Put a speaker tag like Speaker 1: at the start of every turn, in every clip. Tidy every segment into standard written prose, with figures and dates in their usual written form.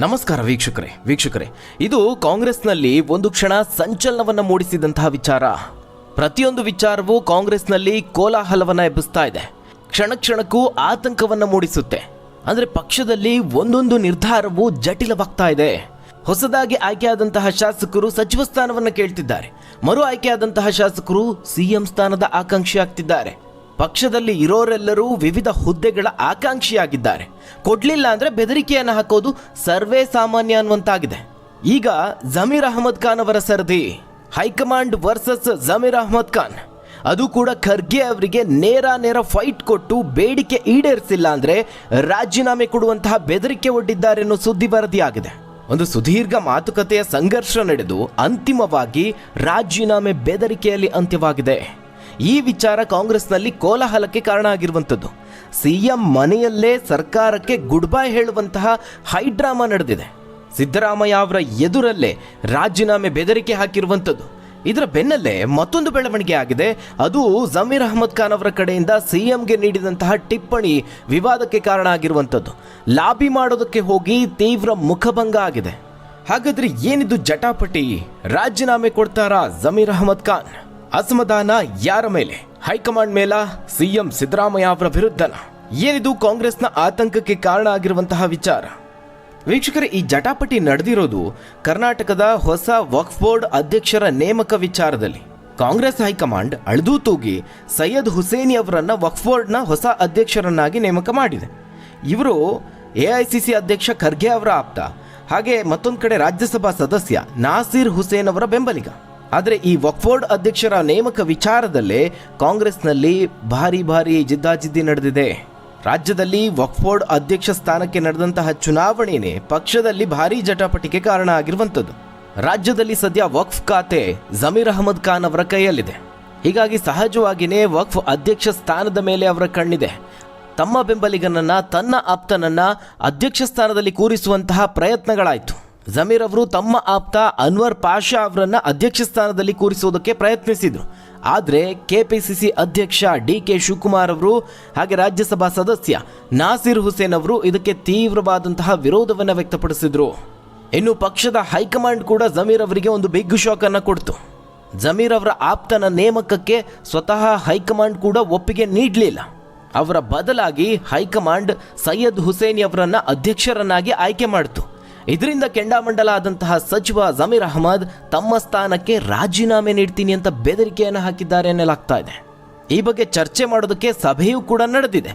Speaker 1: ನಮಸ್ಕಾರ ವೀಕ್ಷಕರೇ, ಇದು ಕಾಂಗ್ರೆಸ್ನಲ್ಲಿ ಒಂದು ಕ್ಷಣ ಸಂಚಲನವನ್ನು ಮೂಡಿಸಿದಂತಹ ವಿಚಾರ. ಪ್ರತಿಯೊಂದು ವಿಚಾರವೂ ಕಾಂಗ್ರೆಸ್ನಲ್ಲಿ ಕೋಲಾಹಲವನ್ನು ಎಬ್ಬಿಸ್ತಾ ಇದೆ, ಕ್ಷಣಕ್ಕೂ ಆತಂಕವನ್ನು ಮೂಡಿಸುತ್ತೆ. ಅಂದರೆ ಪಕ್ಷದಲ್ಲಿ ಒಂದೊಂದು ನಿರ್ಧಾರವೂ ಜಟಿಲವಾಗ್ತಾ ಇದೆ. ಹೊಸದಾಗಿ ಆಯ್ಕೆಯಾದಂತಹ ಶಾಸಕರು ಸಚಿವ ಸ್ಥಾನವನ್ನು ಕೇಳ್ತಿದ್ದಾರೆ, ಮರು ಆಯ್ಕೆಯಾದಂತಹ ಶಾಸಕರು ಸಿಎಂ ಸ್ಥಾನದ ಆಕಾಂಕ್ಷಿ ಆಗ್ತಿದ್ದಾರೆ. ಪಕ್ಷದಲ್ಲಿ ಇರೋರೆಲ್ಲರೂ ವಿವಿಧ ಹುದ್ದೆಗಳ ಆಕಾಂಕ್ಷಿಯಾಗಿದ್ದಾರೆ. ಕೊಡ್ಲಿಲ್ಲ ಅಂದ್ರೆ ಬೆದರಿಕೆಯನ್ನು ಹಾಕೋದು ಸರ್ವೇ ಸಾಮಾನ್ಯ ಅನ್ನುವಂತಾಗಿದೆ. ಈಗ ಜಮೀರ್ ಅಹಮದ್ ಖಾನ್ ಅವರ ಸರದಿ, ಹೈಕಮಾಂಡ್ ವರ್ಸಸ್ ಜಮೀರ್ ಅಹಮದ್ ಖಾನ್. ಅದು ಕೂಡ ಖರ್ಗೆ ಅವರಿಗೆ ನೇರ ಫೈಟ್ ಕೊಟ್ಟು ಬೇಡಿಕೆ ಈಡೇರಿಸಿಲ್ಲ ಅಂದ್ರೆ ರಾಜೀನಾಮೆ ಕೊಡುವಂತಹ ಬೆದರಿಕೆ ಒಡ್ಡಿದ್ದಾರೆ ಅನ್ನೋ ಸುದ್ದಿ ವರದಿಯಾಗಿದೆ. ಒಂದು ಸುದೀರ್ಘ ಮಾತುಕತೆಯ ಸಂಘರ್ಷ ನಡೆದು ಅಂತಿಮವಾಗಿ ರಾಜೀನಾಮೆ ಬೆದರಿಕೆಯಲ್ಲಿ ಅಂತ್ಯವಾಗಿದೆ. ಈ ವಿಚಾರ ಕಾಂಗ್ರೆಸ್ನಲ್ಲಿ ಕೋಲಾಹಲಕ್ಕೆ ಕಾರಣ ಆಗಿರುವಂಥದ್ದು. ಸಿಎಂ ಮನೆಯಲ್ಲೇ ಸರ್ಕಾರಕ್ಕೆ ಗುಡ್ ಬೈ ಹೇಳುವಂತಹ ಹೈಡ್ರಾಮಾ ನಡೆದಿದೆ. ಸಿದ್ದರಾಮಯ್ಯ ಅವರ ಎದುರಲ್ಲೇ ರಾಜೀನಾಮೆ ಬೆದರಿಕೆ ಹಾಕಿರುವಂಥದ್ದು. ಇದರ ಬೆನ್ನಲ್ಲೇ ಮತ್ತೊಂದು ಬೆಳವಣಿಗೆ ಆಗಿದೆ. ಅದು ಜಮೀರ್ ಅಹಮದ್ ಖಾನ್ ಅವರ ಕಡೆಯಿಂದ ಸಿಎಂಗೆ ನೀಡಿದಂತಹ ಟಿಪ್ಪಣಿ ವಿವಾದಕ್ಕೆ ಕಾರಣ ಆಗಿರುವಂಥದ್ದು. ಲಾಬಿ ಮಾಡೋದಕ್ಕೆ ಹೋಗಿ ತೀವ್ರ ಮುಖಭಂಗ ಆಗಿದೆ. ಹಾಗಾದ್ರೆ ಏನಿದು ಜಟಾಪಟಿ? ರಾಜೀನಾಮೆ ಕೊಡ್ತಾರಾ ಜಮೀರ್ ಅಹಮದ್ ಖಾನ್? ಅಸಮಾಧಾನ ಯಾರ ಮೇಲೆ? ಹೈಕಮಾಂಡ್ ಮೇಲ, ಸಿಎಂ ಸಿದ್ದರಾಮಯ್ಯ ಅವರ ವಿರುದ್ಧನ? ಏನಿದು ಕಾಂಗ್ರೆಸ್ನ ಆತಂಕಕ್ಕೆ ಕಾರಣ ಆಗಿರುವಂತಹ ವಿಚಾರ? ವೀಕ್ಷಕರೇ, ಈ ಜಟಾಪಟಿ ನಡೆದಿರೋದು ಕರ್ನಾಟಕದ ಹೊಸ ವಕ್ಫ್ ಬೋರ್ಡ್ ಅಧ್ಯಕ್ಷರ ನೇಮಕ ವಿಚಾರದಲ್ಲಿ. ಕಾಂಗ್ರೆಸ್ ಹೈಕಮಾಂಡ್ ಅಳೆದೂ ತೂಗಿ ಸೈಯದ್ ಹುಸೇನಿ ಅವರನ್ನ ವಕ್ಫ್ ಬೋರ್ಡ್ನ ಹೊಸ ಅಧ್ಯಕ್ಷರನ್ನಾಗಿ ನೇಮಕ ಮಾಡಿದೆ. ಇವರು ಎಐಸಿಸಿ ಅಧ್ಯಕ್ಷ ಖರ್ಗೆ ಅವರ ಆಪ್ತ, ಹಾಗೆ ಮತ್ತೊಂದು ಕಡೆ ರಾಜ್ಯಸಭಾ ಸದಸ್ಯ ನಾಸೀರ್ ಹುಸೇನ್ ಅವರ ಬೆಂಬಲಿಗ. ಆದರೆ ಈ ವಕ್ಫ್ ಬೋರ್ಡ್ ಅಧ್ಯಕ್ಷರ ನೇಮಕ ವಿಚಾರದಲ್ಲೇ ಕಾಂಗ್ರೆಸ್ನಲ್ಲಿ ಭಾರಿ ಜಿದ್ದಾಜಿದ್ದಿ ನಡೆದಿದೆ. ರಾಜ್ಯದಲ್ಲಿ ವಕ್ಫ್ ಬೋರ್ಡ್ ಅಧ್ಯಕ್ಷ ಸ್ಥಾನಕ್ಕೆ ನಡೆದಂತಹ ಚುನಾವಣೆಯೇ ಪಕ್ಷದಲ್ಲಿ ಭಾರೀ ಜಟಾಪಟಿಗೆ ಕಾರಣ ಆಗಿರುವಂಥದ್ದು. ರಾಜ್ಯದಲ್ಲಿ ಸದ್ಯ ವಕ್ಫ್ ಖಾತೆ ಜಮೀರ್ ಅಹಮದ್ ಖಾನ್ ಅವರ ಕೈಯಲ್ಲಿದೆ. ಹೀಗಾಗಿ ಸಹಜವಾಗಿಯೇ ವಕ್ಫ್ ಅಧ್ಯಕ್ಷ ಸ್ಥಾನದ ಮೇಲೆ ಅವರ ಕಣ್ಣಿದೆ. ತಮ್ಮ ಬೆಂಬಲಿಗನನ್ನ, ತನ್ನ ಆಪ್ತನನ್ನ ಅಧ್ಯಕ್ಷ ಸ್ಥಾನದಲ್ಲಿ ಕೂರಿಸುವಂತಹ ಪ್ರಯತ್ನಗಳಾಯಿತು. ಜಮೀರ್ ಅವರು ತಮ್ಮ ಆಪ್ತ ಅನ್ವರ್ ಪಾಷಾ ಅವರನ್ನ ಅಧ್ಯಕ್ಷ ಸ್ಥಾನದಲ್ಲಿ ಕೂರಿಸುವುದಕ್ಕೆ ಪ್ರಯತ್ನಿಸಿದರು. ಆದರೆ ಕೆಪಿಸಿಸಿ ಅಧ್ಯಕ್ಷ ಡಿ.ಕೆ. ಶಿವಕುಮಾರ್ ಅವರು ಹಾಗೆ ರಾಜ್ಯಸಭಾ ಸದಸ್ಯ ನಾಸೀರ್ ಹುಸೇನ್ ಅವರು ಇದಕ್ಕೆ ತೀವ್ರವಾದಂತಹ ವಿರೋಧವನ್ನು ವ್ಯಕ್ತಪಡಿಸಿದರು. ಇನ್ನು ಪಕ್ಷದ ಹೈಕಮಾಂಡ್ ಕೂಡ ಜಮೀರ್ ಅವರಿಗೆ ಒಂದು ಬಿಗ್ ಶಾಕ್ ಅನ್ನು ಕೊಡ್ತು. ಜಮೀರ್ ಅವರ ಆಪ್ತನ ನೇಮಕಕ್ಕೆ ಸ್ವತಃ ಹೈಕಮಾಂಡ್ ಕೂಡ ಒಪ್ಪಿಗೆ ನೀಡಲಿಲ್ಲ. ಅವರ ಬದಲಾಗಿ ಹೈಕಮಾಂಡ್ ಸೈಯದ್ ಹುಸೇನಿ ಅವರನ್ನ ಅಧ್ಯಕ್ಷರನ್ನಾಗಿ ಆಯ್ಕೆ ಮಾಡಿತು. ಇದರಿಂದ ಕೆಂಡಾಮಂಡಲ ಆದಂತಹ ಸಚಿವ ಜಮೀರ್ ಅಹಮದ್ ತಮ್ಮ ಸ್ಥಾನಕ್ಕೆ ರಾಜೀನಾಮೆ ನೀಡ್ತೀನಿ ಅಂತ ಬೆದರಿಕೆಯನ್ನು ಹಾಕಿದ್ದಾರೆ ಎನ್ನಲಾಗ್ತಾ ಇದೆ. ಈ ಬಗ್ಗೆ ಚರ್ಚೆ ಮಾಡೋದಕ್ಕೆ ಸಭೆಯೂ ಕೂಡ ನಡೆದಿದೆ.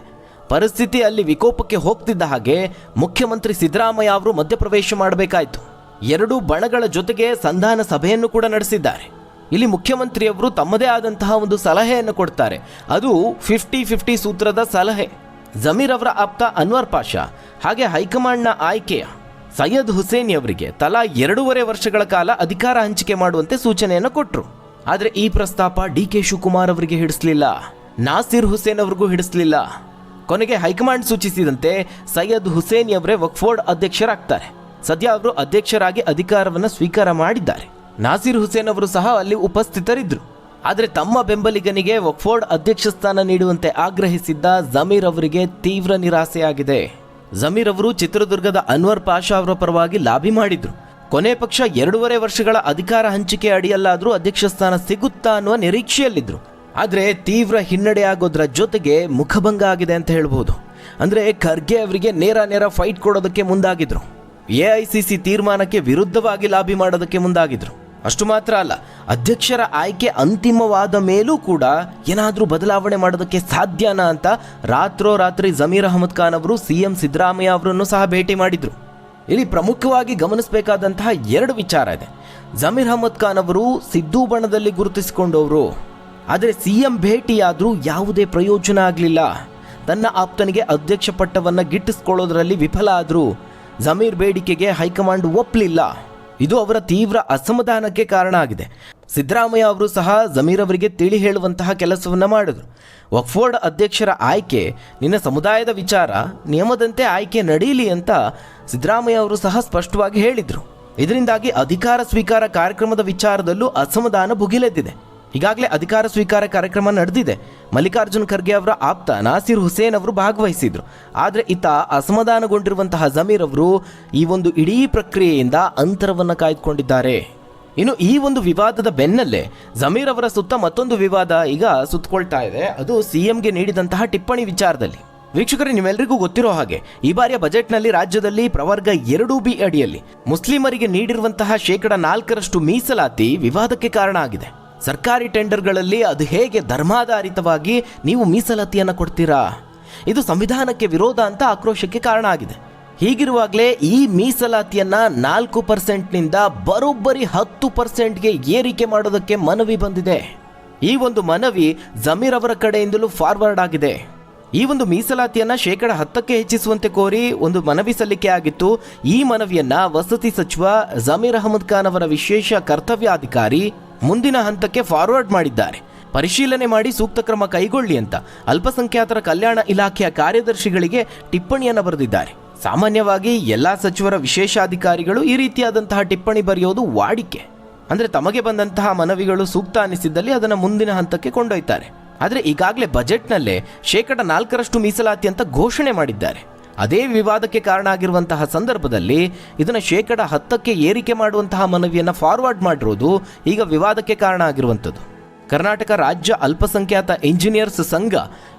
Speaker 1: ಪರಿಸ್ಥಿತಿ ಅಲ್ಲಿ ವಿಕೋಪಕ್ಕೆ ಹೋಗ್ತಿದ್ದ ಹಾಗೆ ಮುಖ್ಯಮಂತ್ರಿ ಸಿದ್ದರಾಮಯ್ಯ ಅವರು ಮಧ್ಯಪ್ರವೇಶ ಮಾಡಬೇಕಾಯಿತು. ಎರಡೂ ಬಣಗಳ ಜೊತೆಗೆ ಸಂಧಾನ ಸಭೆಯನ್ನು ಕೂಡ ನಡೆಸಿದ್ದಾರೆ. ಇಲ್ಲಿ ಮುಖ್ಯಮಂತ್ರಿಯವರು ತಮ್ಮದೇ ಆದಂತಹ ಒಂದು ಸಲಹೆಯನ್ನು ಕೊಡ್ತಾರೆ. ಅದು 50-50 ಸೂತ್ರದ ಸಲಹೆ. ಜಮೀರ್ ಅವರ ಆಪ್ತ ಅನ್ವರ್ ಪಾಷಾ ಹಾಗೆ ಹೈಕಮಾಂಡ್ನ ಆಯ್ಕೆಯ ಸೈಯದ್ ಹುಸೇನಿ ಅವರಿಗೆ ತಲಾ 2.5 ವರ್ಷಗಳ ಕಾಲ ಅಧಿಕಾರ ಹಂಚಿಕೆ ಮಾಡುವಂತೆ ಸೂಚನೆಯನ್ನು ಕೊಟ್ಟರು. ಆದರೆ ಈ ಪ್ರಸ್ತಾಪ ಡಿ.ಕೆ. ಶಿವಕುಮಾರ್ ಅವರಿಗೆ ಹಿಡಿಸಲಿಲ್ಲ, ನಾಸೀರ್ ಹುಸೇನ್ ಅವರಿಗೂ ಹಿಡಿಸಲಿಲ್ಲ. ಕೊನೆಗೆ ಹೈಕಮಾಂಡ್ ಸೂಚಿಸಿದಂತೆ ಸೈಯದ್ ಹುಸೇನಿ ಅವರೇ ವಕ್ಫ್ ಬೋರ್ಡ್ ಅಧ್ಯಕ್ಷರಾಗ್ತಾರೆ. ಸದ್ಯ ಅವರು ಅಧ್ಯಕ್ಷರಾಗಿ ಅಧಿಕಾರವನ್ನು ಸ್ವೀಕಾರ ಮಾಡಿದ್ದಾರೆ. ನಾಸೀರ್ ಹುಸೇನ್ ಅವರು ಸಹ ಅಲ್ಲಿ ಉಪಸ್ಥಿತರಿದ್ದರು. ಆದರೆ ತಮ್ಮ ಬೆಂಬಲಿಗನಿಗೆ ವಕ್ಫ್ ಬೋರ್ಡ್ ಅಧ್ಯಕ್ಷ ಸ್ಥಾನ ನೀಡುವಂತೆ ಆಗ್ರಹಿಸಿದ್ದ ಜಮೀರ್ ಅವರಿಗೆ ತೀವ್ರ ನಿರಾಸೆಯಾಗಿದೆ. ಜಮೀರ್ ಅವರು ಚಿತ್ರದುರ್ಗದ ಅನ್ವರ್ ಪಾಷಾ ಅವರ ಪರವಾಗಿ ಲಾಬಿ ಮಾಡಿದ್ರು. ಕೊನೆ ಪಕ್ಷ 2.5 ವರ್ಷಗಳ ಅಧಿಕಾರ ಹಂಚಿಕೆ ಅಡಿಯಲ್ಲಾದರೂ ಅಧ್ಯಕ್ಷ ಸ್ಥಾನ ಸಿಗುತ್ತಾ ಅನ್ನುವ ನಿರೀಕ್ಷೆಯಲ್ಲಿದ್ರು. ಆದರೆ ತೀವ್ರ ಹಿನ್ನಡೆ ಆಗೋದ್ರ ಜೊತೆಗೆ ಮುಖಭಂಗ ಆಗಿದೆ ಅಂತ ಹೇಳ್ಬೋದು. ಅಂದರೆ ಖರ್ಗೆ ಅವರಿಗೆ ನೇರ ಫೈಟ್ ಕೊಡೋದಕ್ಕೆ ಮುಂದಾಗಿದ್ರು. ಎಐಸಿಸಿ ತೀರ್ಮಾನಕ್ಕೆ ವಿರುದ್ಧವಾಗಿ ಲಾಬಿ ಮಾಡೋದಕ್ಕೆ ಮುಂದಾಗಿದ್ರು. ಅಷ್ಟು ಮಾತ್ರ ಅಲ್ಲ, ಅಧ್ಯಕ್ಷರ ಆಯ್ಕೆ ಅಂತಿಮವಾದ ಮೇಲೂ ಕೂಡ ಏನಾದರೂ ಬದಲಾವಣೆ ಮಾಡೋದಕ್ಕೆ ಸಾಧ್ಯನಾ ಅಂತ ರಾತ್ರೋರಾತ್ರಿ ಜಮೀರ್ ಅಹಮದ್ ಖಾನ್ ಅವರು ಸಿಎಂ ಸಿದ್ದರಾಮಯ್ಯ ಅವರನ್ನು ಸಹ ಭೇಟಿ ಮಾಡಿದ್ರು. ಇಲ್ಲಿ ಪ್ರಮುಖವಾಗಿ ಗಮನಿಸಬೇಕಾದಂತಹ 2 ವಿಚಾರ ಇದೆ. ಜಮೀರ್ ಅಹಮದ್ ಖಾನ್ ಅವರು ಸಿದ್ದು ಬಣದಲ್ಲಿ ಗುರುತಿಸಿಕೊಂಡವರು. ಆದರೆ ಸಿಎಂ ಭೇಟಿಯಾದರೂ ಯಾವುದೇ ಪ್ರಯೋಜನ ಆಗಲಿಲ್ಲ. ತನ್ನ ಆಪ್ತನಿಗೆ ಅಧ್ಯಕ್ಷ ಪಟ್ಟವನ್ನು ಗಿಟ್ಟಿಸಿಕೊಳ್ಳೋದ್ರಲ್ಲಿ ವಿಫಲ ಆದರು. ಜಮೀರ್ ಬೇಡಿಕೆಗೆ ಹೈಕಮಾಂಡ್ ಒಪ್ಪಲಿಲ್ಲ. ಇದು ಅವರ ತೀವ್ರ ಅಸಮಾಧಾನಕ್ಕೆ ಕಾರಣ ಆಗಿದೆ. ಸಿದ್ದರಾಮಯ್ಯ ಅವರು ಸಹ ಜಮೀರ್ ಅವರಿಗೆ ತಿಳಿ ಹೇಳುವಂತಹ ಕೆಲಸವನ್ನ ಮಾಡಿದ್ರು. ವಕ್ಫ್ ಬೋರ್ಡ್ ಅಧ್ಯಕ್ಷರ ಆಯ್ಕೆ ನಿನ್ನ ಸಮುದಾಯದ ವಿಚಾರ, ನಿಯಮದಂತೆ ಆಯ್ಕೆ ನಡೆಯಲಿ ಅಂತ ಸಿದ್ದರಾಮಯ್ಯ ಅವರು ಸಹ ಸ್ಪಷ್ಟವಾಗಿ ಹೇಳಿದ್ರು. ಇದರಿಂದಾಗಿ ಅಧಿಕಾರ ಸ್ವೀಕಾರ ಕಾರ್ಯಕ್ರಮದ ವಿಚಾರದಲ್ಲೂ ಅಸಮಾಧಾನ ಭುಗಿಲೆದ್ದಿದೆ. ಈಗಾಗಲೇ ಅಧಿಕಾರ ಸ್ವೀಕಾರ ಕಾರ್ಯಕ್ರಮ ನಡೆದಿದೆ. ಮಲ್ಲಿಕಾರ್ಜುನ್ ಖರ್ಗೆ ಅವರ ಆಪ್ತ ನಾಸಿರ್ ಹುಸೇನ್ ಅವರು ಭಾಗವಹಿಸಿದ್ರು. ಆದರೆ ಇತ್ತ ಅಸಮಾಧಾನಗೊಂಡಿರುವಂತಹ ಜಮೀರ್ ಅವರು ಈ ಒಂದು ಇಡೀ ಪ್ರಕ್ರಿಯೆಯಿಂದ ಅಂತರವನ್ನು ಕಾಯ್ದುಕೊಂಡಿದ್ದಾರೆ. ಇನ್ನು ಈ ಒಂದು ವಿವಾದದ ಬೆನ್ನಲ್ಲೇ ಜಮೀರ್ ಅವರ ಸುತ್ತ ಮತ್ತೊಂದು ವಿವಾದ ಈಗ ಸುತ್ತಕೊಳ್ತಾ ಇದೆ. ಅದು ಸಿಎಂಗೆ ನೀಡಿದಂತಹ ಟಿಪ್ಪಣಿ ವಿಚಾರದಲ್ಲಿ. ವೀಕ್ಷಕರೇ, ನಿಮ್ಮೆಲ್ಲರಿಗೂ ಗೊತ್ತಿರೋ ಹಾಗೆ ಈ ಬಾರಿಯ ಬಜೆಟ್ನಲ್ಲಿ ರಾಜ್ಯದಲ್ಲಿ ಪ್ರವರ್ಗ 2B ಅಡಿಯಲ್ಲಿ ಮುಸ್ಲಿಮರಿಗೆ ನೀಡಿರುವಂತಹ 4% ಮೀಸಲಾತಿ ವಿವಾದಕ್ಕೆ ಕಾರಣ ಆಗಿದೆ. ಸರ್ಕಾರಿ ಟೆಂಡರ್ಗಳಲ್ಲಿ ಅದು ಹೇಗೆ ಧರ್ಮಾಧಾರಿತವಾಗಿ ನೀವು ಮೀಸಲಾತಿಯನ್ನು ಕೊಡ್ತೀರಾ, ಇದು ಸಂವಿಧಾನಕ್ಕೆ ವಿರೋಧ ಅಂತ ಆಕ್ರೋಶಕ್ಕೆ ಕಾರಣ ಆಗಿದೆ. ಹೀಗಿರುವಾಗಲೇ ಈ ಮೀಸಲಾತಿಯನ್ನ 4%ನಿಂದ ಬರೋಬ್ಬರಿ 10%ಗೆ ಏರಿಕೆ ಮಾಡೋದಕ್ಕೆ ಮನವಿ ಬಂದಿದೆ. ಈ ಒಂದು ಮನವಿ ಜಮೀರ್ ಅವರ ಕಡೆಯಿಂದಲೂ ಫಾರ್ವರ್ಡ್ ಆಗಿದೆ. ಈ ಒಂದು ಮೀಸಲಾತಿಯನ್ನ 10%ಕ್ಕೆ ಹೆಚ್ಚಿಸುವಂತೆ ಕೋರಿ ಒಂದು ಮನವಿ ಸಲ್ಲಿಕೆ ಆಗಿತ್ತು. ಈ ಮನವಿಯನ್ನ ವಸತಿ ಸಚಿವ ಜಮೀರ್ ಅಹಮದ್ ಖಾನ್ ಅವರ ವಿಶೇಷ ಕರ್ತವ್ಯಾಧಿಕಾರಿ ಮುಂದಿನ ಹಂತಕ್ಕೆ ಫಾರ್ವರ್ಡ್ ಮಾಡಿದ್ದಾರೆ. ಪರಿಶೀಲನೆ ಮಾಡಿ ಸೂಕ್ತ ಕ್ರಮ ಕೈಗೊಳ್ಳಿ ಅಂತ ಅಲ್ಪಸಂಖ್ಯಾತರ ಕಲ್ಯಾಣ ಇಲಾಖೆಯ ಕಾರ್ಯದರ್ಶಿಗಳಿಗೆ ಟಿಪ್ಪಣಿಯನ್ನು ಬರೆದಿದ್ದಾರೆ. ಸಾಮಾನ್ಯವಾಗಿ ಎಲ್ಲಾ ಸಚಿವರ ವಿಶೇಷಾಧಿಕಾರಿಗಳು ಈ ರೀತಿಯಾದಂತಹ ಟಿಪ್ಪಣಿ ಬರೆಯೋದು ವಾಡಿಕೆ. ಅಂದರೆ ತಮಗೆ ಬಂದಂತಹ ಮನವಿಗಳು ಸೂಕ್ತ ಅನಿಸಿದ್ದಲ್ಲಿ ಅದನ್ನು ಮುಂದಿನ ಹಂತಕ್ಕೆ ಕೊಂಡೊಯ್ತಾರೆ. ಆದರೆ ಈಗಾಗಲೇ ಬಜೆಟ್ನಲ್ಲೇ 4% ಮೀಸಲಾತಿ ಅಂತ ಘೋಷಣೆ ಮಾಡಿದ್ದಾರೆ. ಅದೇ ವಿವಾದಕ್ಕೆ ಕಾರಣ ಆಗಿರುವಂತಹ ಸಂದರ್ಭದಲ್ಲಿ ಇದನ್ನು 10%ಕ್ಕೆ ಏರಿಕೆ ಮಾಡುವಂತಹ ಮನವಿಯನ್ನು ಫಾರ್ವರ್ಡ್ ಮಾಡಿರೋದು ಈಗ ವಿವಾದಕ್ಕೆ ಕಾರಣ ಆಗಿರುವಂಥದ್ದು. ಕರ್ನಾಟಕ ರಾಜ್ಯ ಅಲ್ಪಸಂಖ್ಯಾತ ಇಂಜಿನಿಯರ್ಸ್ ಸಂಘ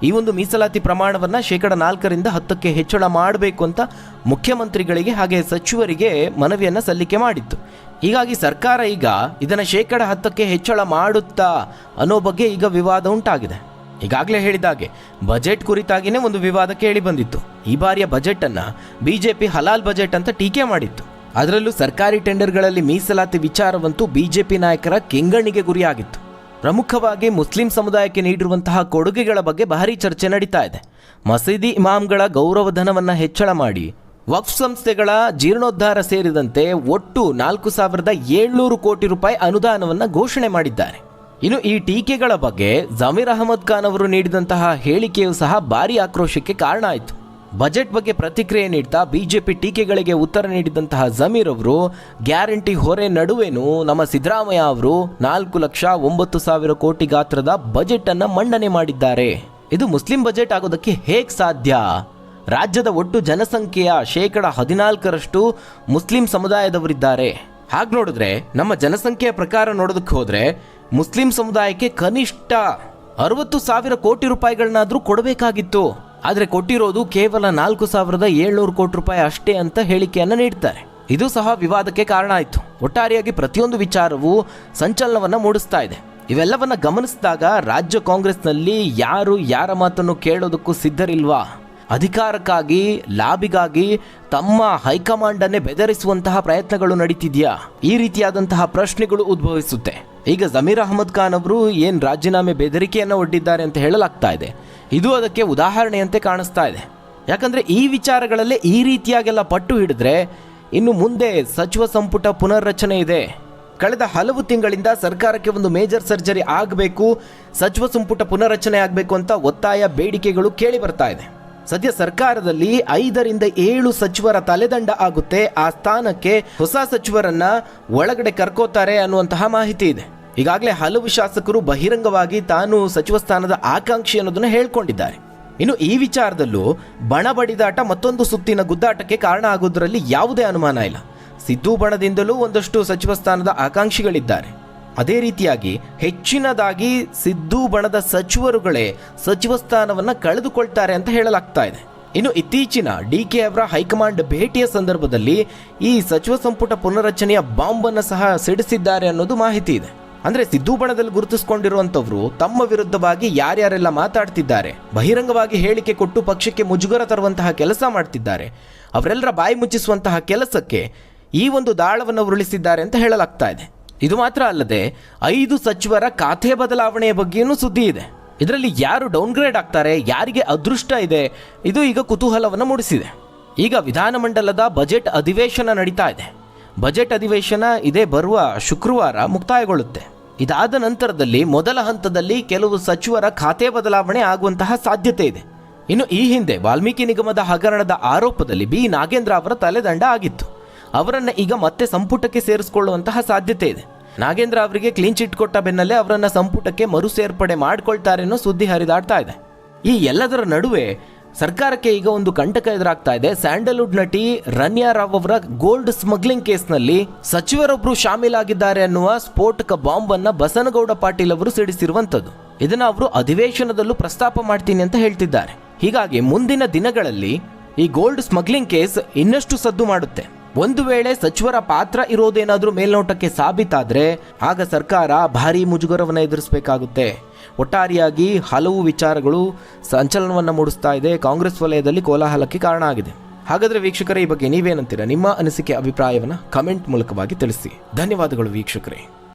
Speaker 1: ಈ ಒಂದು ಮೀಸಲಾತಿ ಪ್ರಮಾಣವನ್ನು 4%ರಿಂದ 10%ಕ್ಕೆ ಹೆಚ್ಚಳ ಮಾಡಬೇಕು ಅಂತ ಮುಖ್ಯಮಂತ್ರಿಗಳಿಗೆ ಹಾಗೆ ಸಚಿವರಿಗೆ ಮನವಿಯನ್ನು ಸಲ್ಲಿಕೆ ಮಾಡಿತ್ತು. ಹೀಗಾಗಿ ಸರ್ಕಾರ ಈಗ ಇದನ್ನು 10%ಕ್ಕೆ ಹೆಚ್ಚಳ ಮಾಡುತ್ತಾ ಅನ್ನೋ ಬಗ್ಗೆ ಈಗ ವಿವಾದ ಉಂಟಾಗಿದೆ. ಈಗಾಗಲೇ ಹೇಳಿದಾಗೆ ಬಜೆಟ್ ಕುರಿತಾಗಿಯೇ ಒಂದು ವಿವಾದ ಕೇಳಿ ಬಂದಿತ್ತು. ಈ ಬಾರಿಯ ಬಜೆಟನ್ನು ಬಿಜೆಪಿ ಹಲಾಲ್ ಬಜೆಟ್ ಅಂತ ಟೀಕೆ ಮಾಡಿತ್ತು. ಅದರಲ್ಲೂ ಸರ್ಕಾರಿ ಟೆಂಡರ್ಗಳಲ್ಲಿ ಮೀಸಲಾತಿ ವಿಚಾರವಂತೂ ಬಿಜೆಪಿ ನಾಯಕರ ಕೆಂಗಣ್ಣಿಗೆ ಗುರಿಯಾಗಿತ್ತು. ಪ್ರಮುಖವಾಗಿ ಮುಸ್ಲಿಂ ಸಮುದಾಯಕ್ಕೆ ನೀಡಿರುವಂತಹ ಕೊಡುಗೆಗಳ ಬಗ್ಗೆ ಭಾರೀ ಚರ್ಚೆ ನಡೀತಾ ಇದೆ. ಮಸೀದಿ ಇಮಾಮ್ಗಳ ಗೌರವಧನವನ್ನು ಹೆಚ್ಚಳ ಮಾಡಿ ವಕ್ಫ್ ಸಂಸ್ಥೆಗಳ ಜೀರ್ಣೋದ್ಧಾರ ಸೇರಿದಂತೆ ಒಟ್ಟು 4,700 ಕೋಟಿ ರೂಪಾಯಿ ಅನುದಾನವನ್ನು ಘೋಷಣೆ ಮಾಡಿದ್ದಾರೆ. ಇನ್ನು ಈ ಟೀಕೆಗಳ ಬಗ್ಗೆ ಜಮೀರ್ ಅಹಮದ್ ಖಾನ್ ಅವರು ನೀಡಿದಂತಹ ಹೇಳಿಕೆಯೂ ಸಹ ಭಾರೀ ಆಕ್ರೋಶಕ್ಕೆ ಕಾರಣ ಆಯಿತು. ಬಜೆಟ್ ಬಗ್ಗೆ ಪ್ರತಿಕ್ರಿಯೆ ನೀಡ್ತಾ ಬಿಜೆಪಿ ಟೀಕೆಗಳಿಗೆ ಉತ್ತರ ನೀಡಿದಂತಹ ಜಮೀರ್ ಅವರು ಗ್ಯಾರಂಟಿ ಹೊರೆ ನಡುವೆನೂ ನಮ್ಮ ಸಿದ್ದರಾಮಯ್ಯ ಅವರು 4,09,000 ಕೋಟಿ ಗಾತ್ರದ ಬಜೆಟ್ ಅನ್ನು ಮಂಡನೆ ಮಾಡಿದ್ದಾರೆ. ಇದು ಮುಸ್ಲಿಂ ಬಜೆಟ್ ಆಗೋದಕ್ಕೆ ಹೇಗೆ ಸಾಧ್ಯ? ರಾಜ್ಯದ ಒಟ್ಟು ಜನಸಂಖ್ಯೆಯ 14% ಮುಸ್ಲಿಂ ಸಮುದಾಯದವರಿದ್ದಾರೆ. ಹಾಗೆ ನೋಡಿದ್ರೆ ನಮ್ಮ ಜನಸಂಖ್ಯೆಯ ಪ್ರಕಾರ ನೋಡೋದಕ್ಕೆ ಹೋದ್ರೆ ಮುಸ್ಲಿಂ ಸಮುದಾಯಕ್ಕೆ ಕನಿಷ್ಠ 60,000 ಕೋಟಿ ರೂಪಾಯಿಗಳನ್ನಾದರೂ ಕೊಡಬೇಕಾಗಿತ್ತು. ಆದರೆ ಕೊಟ್ಟಿರೋದು ಕೇವಲ 4,700 ಕೋಟಿ ರೂಪಾಯಿ ಅಷ್ಟೇ ಅಂತ ಹೇಳಿಕೆಯನ್ನು ನೀಡ್ತಾರೆ. ಇದು ಸಹ ವಿವಾದಕ್ಕೆ ಕಾರಣ ಆಯಿತು. ಒಟ್ಟಾರೆಯಾಗಿ ಪ್ರತಿಯೊಂದು ವಿಚಾರವೂ ಸಂಚಲನವನ್ನು ಮೂಡಿಸ್ತಾ ಇದೆ. ಇವೆಲ್ಲವನ್ನ ಗಮನಿಸಿದಾಗ ರಾಜ್ಯ ಕಾಂಗ್ರೆಸ್ನಲ್ಲಿ ಯಾರು ಯಾರ ಮಾತನ್ನು ಕೇಳೋದಕ್ಕೂ ಸಿದ್ಧರಿಲ್ವಾ? ಅಧಿಕಾರಕ್ಕಾಗಿ ಲಾಬಿಗಾಗಿ ತಮ್ಮ ಹೈಕಮಾಂಡನ್ನೇ ಬೆದರಿಸುವಂತಹ ಪ್ರಯತ್ನಗಳು ನಡೀತಿದೆಯಾ? ಈ ರೀತಿಯಾದಂತಹ ಪ್ರಶ್ನೆಗಳು ಉದ್ಭವಿಸುತ್ತೆ. ಈಗ ಜಮೀರ್ ಅಹಮದ್ ಖಾನ್ ಅವರು ಏನು ರಾಜೀನಾಮೆ ಬೆದರಿಕೆಯನ್ನು ಒಡ್ಡಿದ್ದಾರೆ ಅಂತ ಹೇಳಲಾಗ್ತಾ ಇದೆ. ಇದು ಅದಕ್ಕೆ ಉದಾಹರಣೆಯಂತೆ ಕಾಣಿಸ್ತಾ ಇದೆ. ಯಾಕಂದರೆ ಈ ವಿಚಾರಗಳಲ್ಲೇ ಈ ರೀತಿಯಾಗೆಲ್ಲ ಪಟ್ಟು ಹಿಡಿದ್ರೆ ಇನ್ನು ಮುಂದೆ ಸಚಿವ ಸಂಪುಟ ಪುನರ್ರಚನೆ ಇದೆ. ಕಳೆದ ಹಲವು ತಿಂಗಳಿಂದ ಸರ್ಕಾರಕ್ಕೆ ಒಂದು ಮೇಜರ್ ಸರ್ಜರಿ ಆಗಬೇಕು, ಸಚಿವ ಸಂಪುಟ ಪುನರ್ರಚನೆ ಆಗಬೇಕು ಅಂತ ಒತ್ತಾಯ ಬೇಡಿಕೆಗಳು ಕೇಳಿ ಬರ್ತಾ ಇದೆ. ಸದ್ಯ ಸರ್ಕಾರದಲ್ಲಿ 5ರಿಂದ 7 ಸಚಿವರ ತಲೆದಂಡ ಆಗುತ್ತೆ. ಆ ಸ್ಥಾನಕ್ಕೆ ಹೊಸ ಸಚಿವರನ್ನ ಒಳಗಡೆ ಕರ್ಕೋತಾರೆ ಅನ್ನುವಂತಹ ಮಾಹಿತಿ ಇದೆ. ಈಗಾಗಲೇ ಹಲವು ಶಾಸಕರು ಬಹಿರಂಗವಾಗಿ ತಾನು ಸಚಿವ ಸ್ಥಾನದ ಆಕಾಂಕ್ಷಿ ಅನ್ನೋದನ್ನ ಹೇಳ್ಕೊಂಡಿದ್ದಾರೆ. ಇನ್ನು ಈ ವಿಚಾರದಲ್ಲೂ ಬಣ ಬಡಿದಾಟ ಮತ್ತೊಂದು ಸುತ್ತಿನ ಗುದ್ದಾಟಕ್ಕೆ ಕಾರಣ ಆಗೋದ್ರಲ್ಲಿ ಯಾವುದೇ ಅನುಮಾನ ಇಲ್ಲ. ಸಿದ್ದು ಬಣದಿಂದಲೂ ಒಂದಷ್ಟು ಸಚಿವ ಸ್ಥಾನದ ಆಕಾಂಕ್ಷಿಗಳಿದ್ದಾರೆ. ಅದೇ ರೀತಿಯಾಗಿ ಹೆಚ್ಚಿನದಾಗಿ ಸಿದ್ದು ಬಣದ ಸಚಿವರುಗಳೇ ಸಚಿವ ಸ್ಥಾನವನ್ನು ಕಳೆದುಕೊಳ್ತಾರೆ ಅಂತ ಹೇಳಲಾಗ್ತಾ ಇದೆ. ಇನ್ನು ಇತ್ತೀಚಿನ ಡಿಕೆ ಅವರ ಹೈಕಮಾಂಡ್ ಭೇಟಿಯ ಸಂದರ್ಭದಲ್ಲಿ ಈ ಸಚಿವ ಸಂಪುಟ ಪುನರ್ರಚನೆಯ ಬಾಂಬನ್ನು ಸಹ ಸಿಡಿಸಿದ್ದಾರೆ ಅನ್ನೋದು ಮಾಹಿತಿ ಇದೆ. ಅಂದ್ರೆ ಸಿದ್ದು ಬಣದಲ್ಲಿ ಗುರುತಿಸಿಕೊಂಡಿರುವಂತವರು ತಮ್ಮ ವಿರುದ್ಧವಾಗಿ ಯಾರ್ಯಾರೆಲ್ಲ ಮಾತಾಡ್ತಿದ್ದಾರೆ, ಬಹಿರಂಗವಾಗಿ ಹೇಳಿಕೆ ಕೊಟ್ಟು ಪಕ್ಷಕ್ಕೆ ಮುಜುಗರ ತರುವಂತಹ ಕೆಲಸ ಮಾಡ್ತಿದ್ದಾರೆ, ಅವರೆಲ್ಲರ ಬಾಯಿ ಮುಚ್ಚಿಸುವಂತಹ ಕೆಲಸಕ್ಕೆ ಈ ಒಂದು ದಾಳವನ್ನು ಉರುಳಿಸಿದ್ದಾರೆ ಅಂತ ಹೇಳಲಾಗ್ತಾ ಇದೆ. ಇದು ಮಾತ್ರ ಅಲ್ಲದೆ 5 ಸಚಿವರ ಖಾತೆ ಬದಲಾವಣೆಯ ಬಗ್ಗೆಯೂ ಸುದ್ದಿ ಇದೆ. ಇದರಲ್ಲಿ ಯಾರು ಡೌನ್ಗ್ರೇಡ್ ಆಗ್ತಾರೆ, ಯಾರಿಗೆ ಅದೃಷ್ಟ ಇದೆ, ಇದು ಈಗ ಕುತೂಹಲವನ್ನು ಮೂಡಿಸಿದೆ. ಈಗ ವಿಧಾನಮಂಡಲದ ಬಜೆಟ್ ಅಧಿವೇಶನ ನಡೀತಾ ಇದೆ. ಬಜೆಟ್ ಅಧಿವೇಶನ ಇದೇ ಬರುವ ಶುಕ್ರವಾರ ಮುಕ್ತಾಯಗೊಳ್ಳುತ್ತೆ. ಇದಾದ ನಂತರದಲ್ಲಿ ಮೊದಲ ಹಂತದಲ್ಲಿ ಕೆಲವು ಸಚಿವರ ಖಾತೆ ಬದಲಾವಣೆ ಆಗುವಂತಹ ಸಾಧ್ಯತೆ ಇದೆ. ಇನ್ನು ಈ ಹಿಂದೆ ವಾಲ್ಮೀಕಿ ನಿಗಮದ ಹಗರಣದ ಆರೋಪದಲ್ಲಿ ಬಿ ನಾಗೇಂದ್ರ ಅವರ ತಲೆದಂಡ ಆಗಿತ್ತು. ಅವರನ್ನು ಈಗ ಮತ್ತೆ ಸಂಪುಟಕ್ಕೆ ಸೇರಿಸಿಕೊಳ್ಳುವಂತಹ ಸಾಧ್ಯತೆ ಇದೆ. ನಾಗೇಂದ್ರ ಅವರಿಗೆ ಕ್ಲೀನ್ ಚಿಟ್ ಕೊಟ್ಟ ಬೆನ್ನಲ್ಲೇ ಅವರನ್ನ ಸಂಪುಟಕ್ಕೆ ಮರು ಸೇರ್ಪಡೆ ಮಾಡ್ಕೊಳ್ತಾರೆ ಅನ್ನೋ ಸುದ್ದಿ ಹರಿದಾಡ್ತಾ ಇದೆ. ಈ ಎಲ್ಲದರ ನಡುವೆ ಸರ್ಕಾರಕ್ಕೆ ಈಗ ಒಂದು ಕಂಟಕ ಎದುರಾಗ್ತಾ ಇದೆ. ಸ್ಯಾಂಡಲ್ವುಡ್ ನಟಿ ರನ್ಯಾ ರಾವ್ ಅವರ ಗೋಲ್ಡ್ ಸ್ಮಗ್ಲಿಂಗ್ ಕೇಸ್ನಲ್ಲಿ ಸಚಿವರೊಬ್ಬರು ಶಾಮೀಲಾಗಿದ್ದಾರೆ ಅನ್ನುವ ಸ್ಫೋಟಕ ಬಾಂಬ್ ಅನ್ನ ಬಸನಗೌಡ ಪಾಟೀಲ್ ಅವರು ಸಿಡಿಸಿರುವಂತದ್ದು. ಇದನ್ನ ಅವರು ಅಧಿವೇಶನದಲ್ಲೂ ಪ್ರಸ್ತಾಪ ಮಾಡ್ತೀನಿ ಅಂತ ಹೇಳ್ತಿದ್ದಾರೆ. ಹೀಗಾಗಿ ಮುಂದಿನ ದಿನಗಳಲ್ಲಿ ಈ ಗೋಲ್ಡ್ ಸ್ಮಗ್ಲಿಂಗ್ ಕೇಸ್ ಇನ್ನಷ್ಟು ಸದ್ದು ಮಾಡುತ್ತೆ. ಒಂದು ವೇಳೆ ಸಚಿವರ ಪಾತ್ರ ಇರೋದೇನಾದ್ರೂ ಮೇಲ್ನೋಟಕ್ಕೆ ಸಾಬೀತಾದ್ರೆ ಆಗ ಸರ್ಕಾರ ಭಾರೀ ಮುಜುಗರವನ್ನು ಎದುರಿಸಬೇಕಾಗುತ್ತೆ. ಒಟ್ಟಾರೆಯಾಗಿ ಹಲವು ವಿಚಾರಗಳು ಸಂಚಲನವನ್ನು ಮೂಡಿಸ್ತಾ ಇದೆ. ಕಾಂಗ್ರೆಸ್ ವಲಯದಲ್ಲಿ ಕೋಲಾಹಲಕ್ಕೆ ಕಾರಣ ಆಗಿದೆ. ಹಾಗಾದ್ರೆ ವೀಕ್ಷಕರೇ, ಈ ಬಗ್ಗೆ ನೀವೇನಂತೀರಾ? ನಿಮ್ಮ ಅನಿಸಿಕೆ ಅಭಿಪ್ರಾಯವನ್ನು ಕಮೆಂಟ್ ಮೂಲಕವಾಗಿ ತಿಳಿಸಿ. ಧನ್ಯವಾದಗಳು ವೀಕ್ಷಕರೇ.